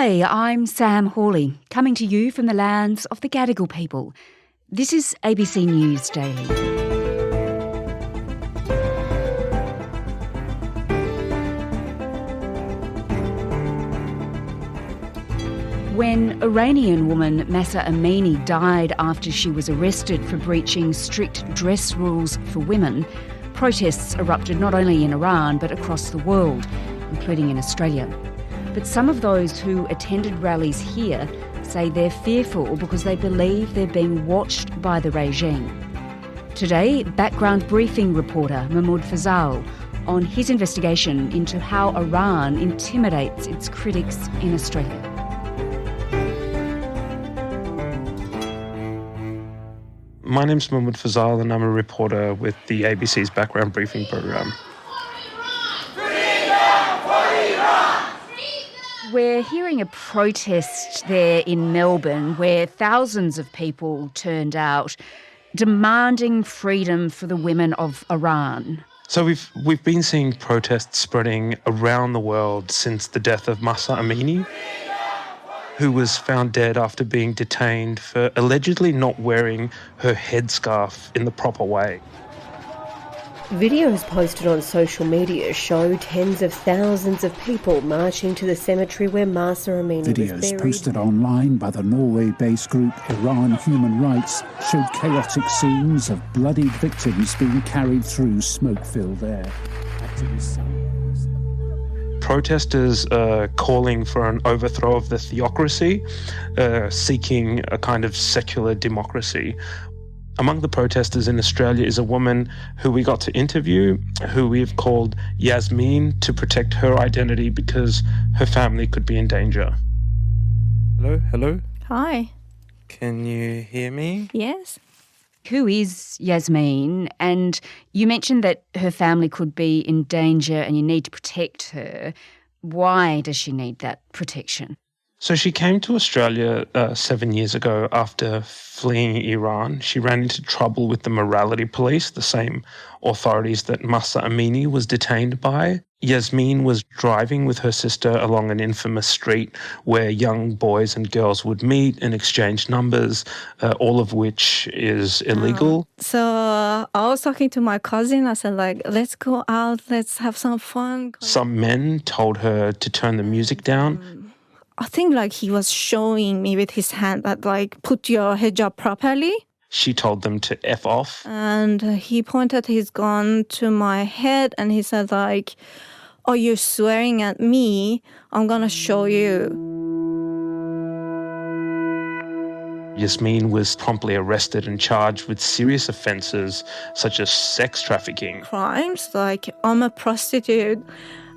G'day, I'm Sam Hawley, coming to you from the lands of the Gadigal people. This is ABC News Daily. When Iranian woman Mahsa Amini died after she was arrested for breaching strict dress rules for women, protests erupted not only in Iran but across the world, including in Australia. But some of those who attended rallies here say they're fearful because they believe they're being watched by the regime. Today, background briefing reporter Masood on his investigation into how Iran intimidates its critics in Australia. My name's Mahmoud Fazal and I'm a reporter with the ABC's background briefing program. We're hearing a protest there in Melbourne where thousands of people turned out demanding freedom for the women of Iran. So we've been seeing protests spreading around the world since the death of Mahsa Amini, who was found dead after being detained for allegedly not wearing her headscarf in the proper way. Videos posted on social media show tens of thousands of people marching to the cemetery where Mahsa Amini was buried. Videos posted online by the Norway-based group Iran Human Rights showed chaotic scenes of bloodied victims being carried through smoke-filled air. Protesters are calling for an overthrow of the theocracy, seeking a kind of secular democracy. Among the protesters in Australia is a woman who we got to interview, who we've called Yasmine, to protect her identity because her family could be in danger. Hello? Hi. Can you hear me? Yes. Who is Yasmine? And you mentioned that her family could be in danger and you need to protect her. Why does she need that protection? So she came to Australia 7 years ago after fleeing Iran. She ran into trouble with the morality police, the same authorities that Mahsa Amini was detained by. Yasmine was driving with her sister along an infamous street where young boys and girls would meet and exchange numbers, all of which is illegal. So I was talking to my cousin. I said, let's go out, let's have some fun. Some men told her to turn the music down. I think he was showing me with his hand that put your hijab properly. She told them to F off. And he pointed his gun to my head and he said oh, you're swearing at me, I'm gonna show you. Yasmine was promptly arrested and charged with serious offences such as sex trafficking. Crimes, I'm a prostitute.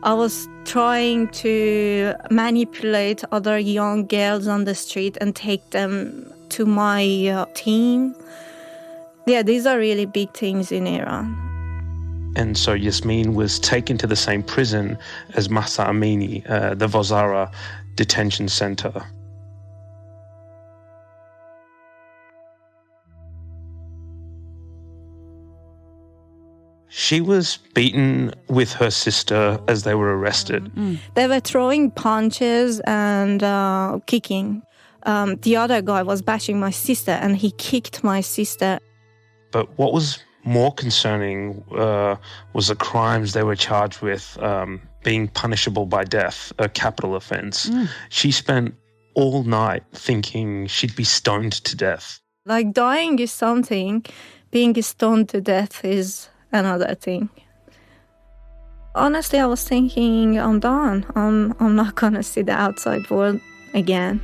I was trying to manipulate other young girls on the street and take them to my team. Yeah, these are really big things in Iran. And so Yasmine was taken to the same prison as Mahsa Amini, the Vozara detention centre. She was beaten with her sister as they were arrested. They were throwing punches and kicking. The other guy was bashing my sister and he kicked my sister. But what was more concerning was the crimes they were charged with being punishable by death, a capital offence. She spent all night thinking she'd be stoned to death. Dying is something, being stoned to death is another thing. Honestly, I was thinking, I'm done. I'm not gonna see the outside world again.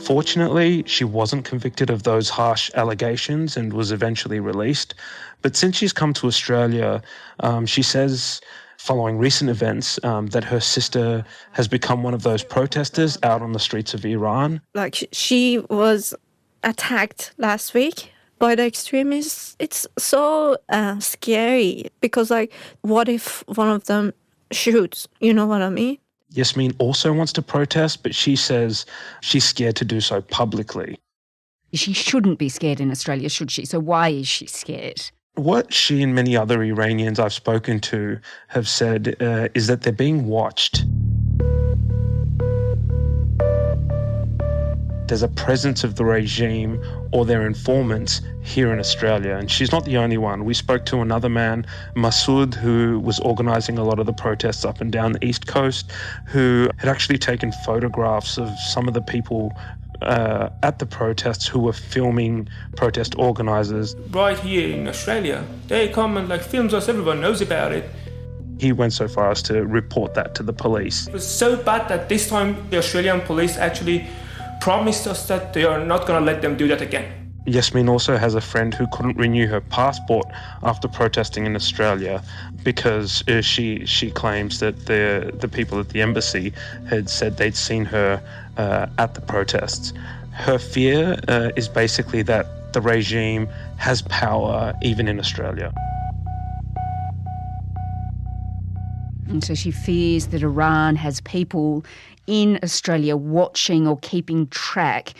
Fortunately, she wasn't convicted of those harsh allegations and was eventually released. But since she's come to Australia, she says, following recent events, that her sister has become one of those protesters out on the streets of Iran. She was attacked last week by the extremists. It's so scary because what if one of them shoots? You know what I mean? Yasmine also wants to protest, but she says she's scared to do so publicly. She shouldn't be scared in Australia, should she? So why is she scared? What she and many other Iranians I've spoken to have said is that they're being watched. There's a presence of the regime or their informants here in Australia, and she's not the only one. We spoke to another man, Masood, who was organising a lot of the protests up and down the East Coast, who had actually taken photographs of some of the people at the protests who were filming protest organisers. Right here in Australia, they come and films us, everyone knows about it. He went so far as to report that to the police. It was so bad that this time the Australian police actually promised us that they are not going to let them do that again. Yasmine also has a friend who couldn't renew her passport after protesting in Australia because she claims that the people at the embassy had said they'd seen her at the protests. Her fear is basically that the regime has power even in Australia. And so she fears that Iran has people in Australia watching or keeping track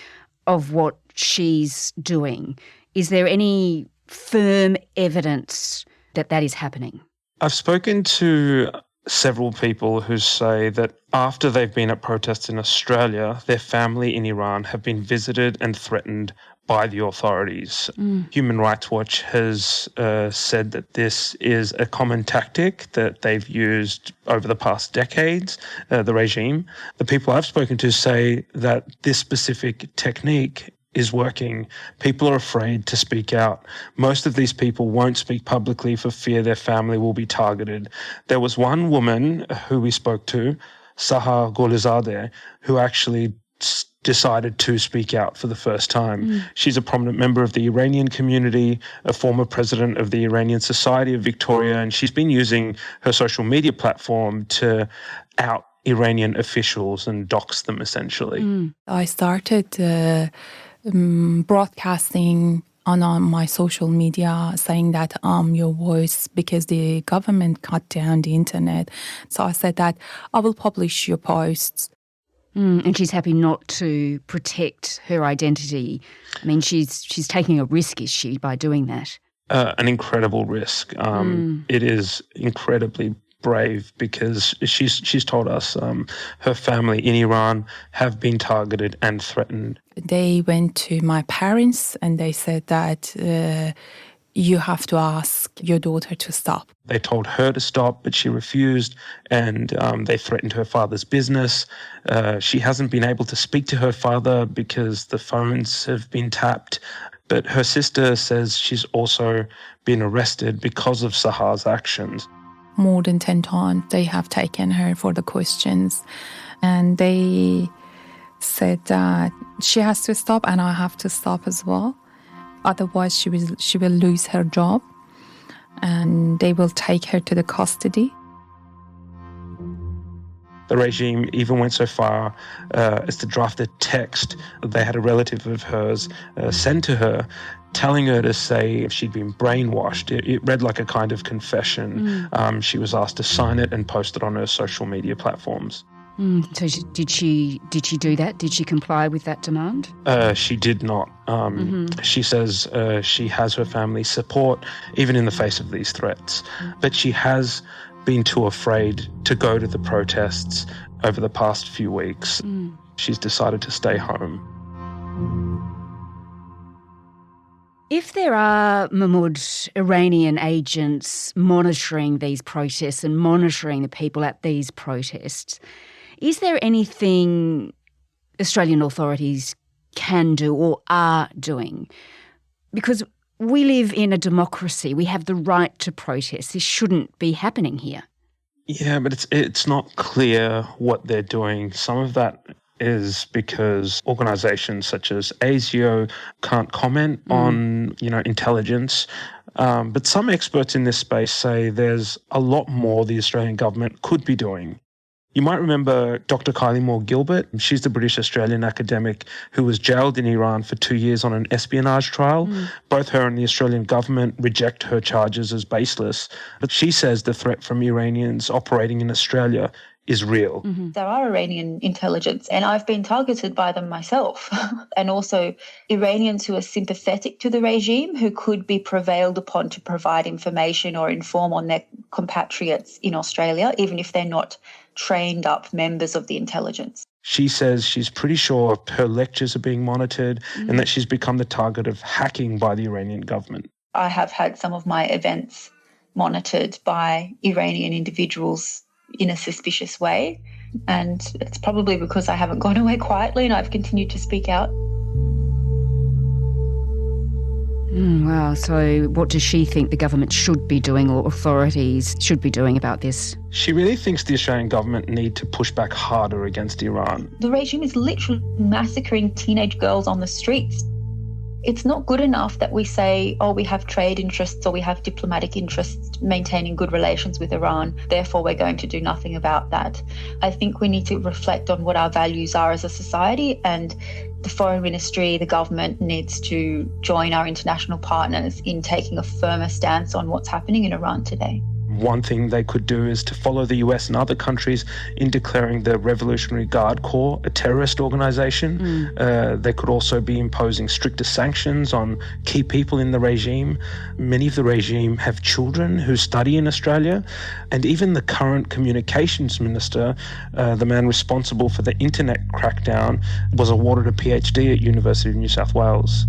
of what she's doing. Is there any firm evidence that that is happening? I've spoken to several people who say that after they've been at protests in Australia, their family in Iran have been visited and threatened by the authorities. Human Rights Watch has said that this is a common tactic that they've used over the past decades, the regime. The people I've spoken to say that this specific technique is working. People are afraid to speak out. Most of these people won't speak publicly for fear their family will be targeted. There was one woman who we spoke to, Sahar Golizadeh, who actually decided to speak out for the first time. She's a prominent member of the Iranian community, a former president of the Iranian Society of Victoria, and she's been using her social media platform to out Iranian officials and dox them, essentially. I started broadcasting on my social media saying that I'm your voice because the government cut down the internet. So I said that I will publish your posts. And she's happy not to protect her identity. I mean, she's taking a risk, is she, by doing that? An incredible risk. It is incredibly brave because she's told us her family in Iran have been targeted and threatened. They went to my parents and they said that you have to ask your daughter to stop. They told her to stop, but she refused, and they threatened her father's business. She hasn't been able to speak to her father because the phones have been tapped. But her sister says she's also been arrested because of Sahar's actions. More than 10 times they have taken her for the questions, and they said that she has to stop and I have to stop as well. Otherwise she will lose her job and they will take her to the custody. The regime even went so far as to draft a text they had a relative of hers send to her, telling her to say if she'd been brainwashed. It read like a kind of confession. She was asked to sign it and post it on her social media platforms. So did she do that? Did she comply with that demand? She did not. She says she has her family's support, even in the face of these threats. But she has been too afraid to go to the protests over the past few weeks. She's decided to stay home. If there are, Mahmoud, Iranian agents monitoring these protests and monitoring the people at these protests, is there anything Australian authorities can do or are doing? Because we live in a democracy. We have the right to protest. This shouldn't be happening here. Yeah, but it's not clear what they're doing. Some of that is because organisations such as ASIO can't comment on, intelligence. But some experts in this space say there's a lot more the Australian government could be doing. You might remember Dr. Kylie Moore-Gilbert. She's the British-Australian academic who was jailed in Iran for 2 years on an espionage trial. Both her and the Australian government reject her charges as baseless. But she says the threat from Iranians operating in Australia is real. There are Iranian intelligence, and I've been targeted by them myself, and also Iranians who are sympathetic to the regime who could be prevailed upon to provide information or inform on their compatriots in Australia, even if they're not trained up members of the intelligence. She says she's pretty sure her lectures are being monitored and that she's become the target of hacking by the Iranian government. I have had some of my events monitored by Iranian individuals in a suspicious way, and it's probably because I haven't gone away quietly and I've continued to speak out. Wow, so what does she think the government should be doing or authorities should be doing about this? She really thinks the Australian government need to push back harder against Iran. The regime is literally massacring teenage girls on the streets. It's not good enough that we say, oh, we have trade interests or we have diplomatic interests maintaining good relations with Iran, therefore we're going to do nothing about that. I think we need to reflect on what our values are as a society, and the Foreign Ministry, the government needs to join our international partners in taking a firmer stance on what's happening in Iran today. One thing they could do is to follow the US and other countries in declaring the Revolutionary Guard Corps a terrorist organisation. They could also be imposing stricter sanctions on key people in the regime. Many of the regime have children who study in Australia, and even the current communications minister, the man responsible for the internet crackdown, was awarded a PhD at University of New South Wales.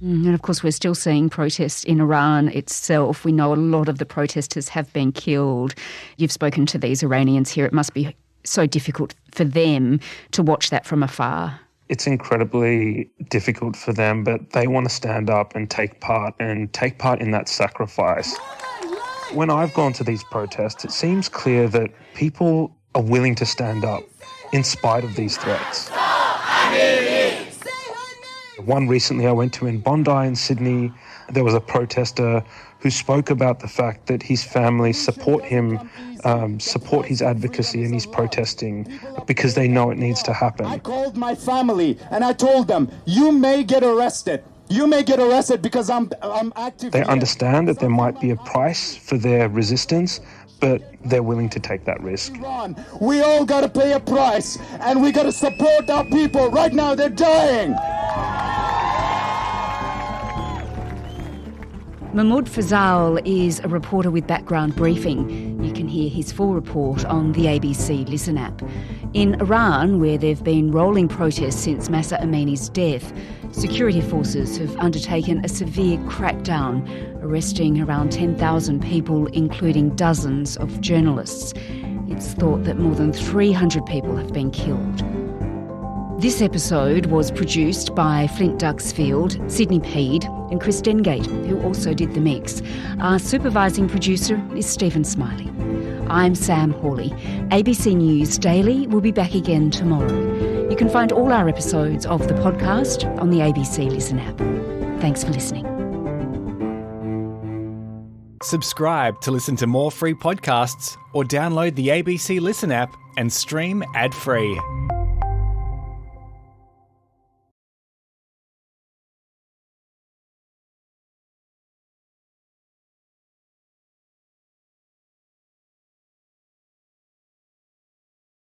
And of course, we're still seeing protests in Iran itself. We know a lot of the protesters have been killed. You've spoken to these Iranians here. It must be so difficult for them to watch that from afar. It's incredibly difficult for them, but they want to stand up and take part in that sacrifice. When I've gone to these protests, it seems clear that people are willing to stand up in spite of these threats. One recently I went to in Bondi in Sydney, there was a protester who spoke about the fact that his family support him, support his advocacy and his protesting because they know it needs to happen. I called my family and I told them, you may get arrested. You may get arrested because I'm active. They understand that there might be a price for their resistance, but they're willing to take that risk. We all got to pay a price, and we got to support our people. Right now, they're dying. Mahmoud Fazal is a reporter with Background Briefing. You can hear his full report on the ABC Listen app. In Iran, where there have been rolling protests since Mahsa Amini's death, security forces have undertaken a severe crackdown, arresting around 10,000 people, including dozens of journalists. It's thought that more than 300 people have been killed. This episode was produced by Flint Duxfield, Sydney Peed and Chris Dengate, who also did the mix. Our supervising producer is Stephen Smiley. I'm Sam Hawley. ABC News Daily will be back again tomorrow. You can find all our episodes of the podcast on the ABC Listen app. Thanks for listening. Subscribe to listen to more free podcasts or download the ABC Listen app and stream ad-free.